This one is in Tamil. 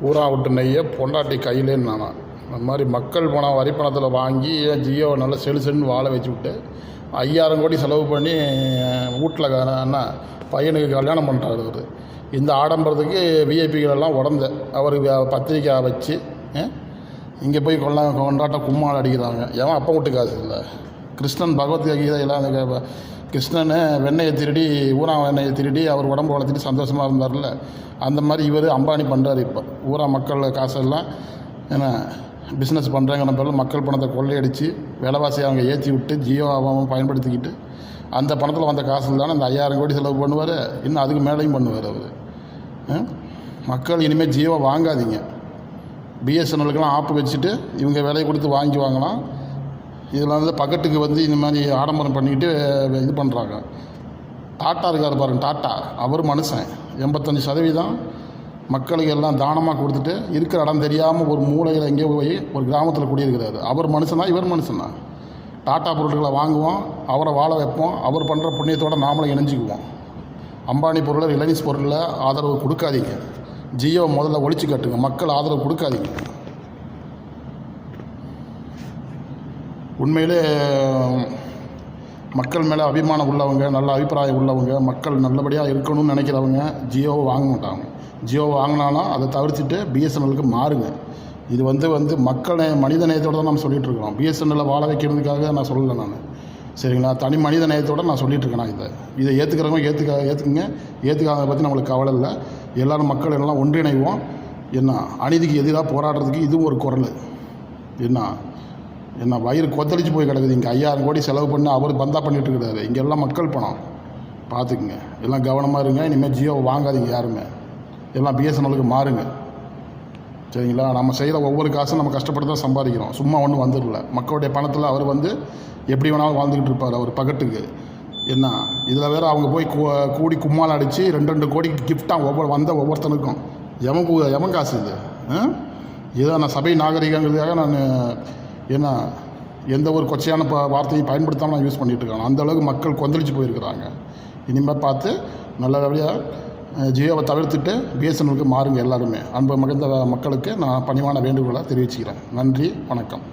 ஊரா விட்டு நெய்யை பொண்டாட்டி கையிலேன்னு நானான். அந்த மாதிரி மக்கள் பணம் வரி பணத்தில் வாங்கி ஜியோவை நல்லா செலுன்னு வாழ வச்சு விட்டு 5000 கோடி செலவு பண்ணி வீட்டில் என்ன பையனுக்கு கல்யாணம் பண்ணுறாரு அவர். இந்த ஆடம்பரத்துக்கு விஐபிகளெல்லாம் உடந்த அவர் பத்திரிக்கை வச்சு இங்கே போய் கொண்டாட்டம் கும்மாள் அடிக்கிறாங்க. எவன் அப்போ விட்டு காசு இல்லை. கிருஷ்ணன் பகவத்கீதையெல்லாம் அந்த கிருஷ்ணன் வெண்ணெயை திருடி ஊரா வெண்ணெயை திருடி அவர் உடம்பு வளர்த்துட்டு சந்தோஷமாக இருந்தார்ல, அந்த மாதிரி இவர் அம்பானி பண்ணுறாரு. இப்போ ஊரா மக்கள் காசெல்லாம் ஏன்னா பிஸ்னஸ் பண்ணுறாங்கிற பேரில் மக்கள் பணத்தை கொள்ளையடித்து விலைவாசி அவங்க ஏற்றி விட்டு ஜியோ அவன் பயன்படுத்திக்கிட்டு அந்த பணத்தில் வந்த காசு தானே இந்த 5000 கோடி செலவு பண்ணுவார். இன்னும் அதுக்கு மேலேயும் பண்ணுவார் அவர். மக்கள் இனிமேல் ஜியோவை வாங்காதீங்க. பிஎஸ்என்எலுக்கெல்லாம் ஆப்பு வச்சுட்டு இவங்க விலையை கொடுத்து வாங்கலாம். இதில் வந்து பக்கெட்டுக்கு வந்து இந்த மாதிரி ஆடம்பரம் பண்ணிக்கிட்டு இது பண்ணுறாங்க. டாட்டா இருக்கார் பாருங்க, டாட்டா அவர் மனுஷன் 85% மக்களுக்கு எல்லாம் தானமாக கொடுத்துட்டு இருக்கிற இடம் தெரியாமல் ஒரு மூலையில் எங்கேயோ போய் ஒரு கிராமத்தில் குடியிருக்கிறாரு. அவர் மனுஷனா இவர் மனுஷனா? டாட்டா பொருட்களை வாங்குவோம், அவரை வாழ வைப்போம், அவர் பண்ணுற புண்ணியத்தோடு நாமளும் இணைஞ்சிக்குவோம். அம்பானி பொருளை ரிலையன்ஸ் பொருளில் ஆதரவு கொடுக்காதீங்க. ஜியோ முதல்ல ஒழிச்சு கட்டுங்க. மக்கள் ஆதரவு கொடுக்காதீங்க. உண்மையிலே மக்கள் மேலே அபிமானம் உள்ளவங்க, நல்ல அபிப்பிராயம் உள்ளவங்க, மக்கள் நல்லபடியாக இருக்கணும்னு நினைக்கிறவங்க ஜியோவை வாங்க மாட்டாங்க. ஜியோவை வாங்கினாலும் அதை தவிர்த்துட்டு பிஎஸ்என்எலுக்கு மாறுங்க. இது வந்து மக்கள் மனித நேயத்தோடு தான் நம்ம சொல்லிகிட்ருக்கோம். பிஎஸ்என்எல்லை வாழ வைக்கிறதுக்காக நான் சொல்லலை நான், சரிங்களா? தனி மனித நேயத்தோடு நான் சொல்லிகிட்ருக்கேன். நான் இதை ஏற்றுக்கிறவங்க ஏற்றுக்குங்க, ஏற்றுக்காததை பற்றி நம்மளுக்கு கவலை இல்லை. எல்லோரும் மக்கள் எல்லாம் ஒன்றிணைவோம். என்ன அநீதிக்கு எதிராக போராடுறதுக்கு இதுவும் ஒரு குரல். என்ன வயிறு கொத்தளிச்சு போய் கிடக்குது. இங்கே 5000 கோடி செலவு பண்ணி அவர் பந்தா பண்ணிகிட்டு இருக்கிறாரு. இங்கே எல்லாம் மக்கள் பணம் பார்த்துக்குங்க. எல்லாம் கவனமாக இருங்க. இனிமேல் ஜியோவை வாங்காதீங்க. யாருமே எல்லாம் பிஎஸ்என்எலுக்கு மாறுங்க, சரிங்களா? நம்ம செய்கிற ஒவ்வொரு காசும் நம்ம கஷ்டப்பட்டு தான் சம்பாதிக்கிறோம். சும்மா ஒன்றும் வந்துடல. மக்களுடைய பணத்தில் அவர் எப்படி வேணாலும் வாழ்ந்துக்கிட்டு இருப்பார். அவர் பக்கத்துக்கு என்ன இதில் வேறு அவங்க போய் கூடி கும்மால் அடித்து 2 கோடிக்கு கிஃப்டாக ஒவ்வொருத்தனுக்கும் எவன் காசு இது? இதை நான் சபை நாகரிகங்கிறதுக்காக நான் எந்த ஒரு கொச்சையான வார்த்தையும் பயன்படுத்தாமல் நான் யூஸ் பண்ணிகிட்ருக்கேன். அந்தளவுக்கு மக்கள் கொந்தளிச்சு போயிருக்கிறாங்க. இனிமேல் பார்த்து நல்லபடியாக ஜியோவை தவிர்த்துட்டு பிஎஸ்என்எலுக்கு மாறுங்க. எல்லாருமே அன்பு மிகுந்த மக்களுக்கு நான் பணிவான வேண்டுகோளை தெரிவிச்சுக்கிறேன். நன்றி, வணக்கம்.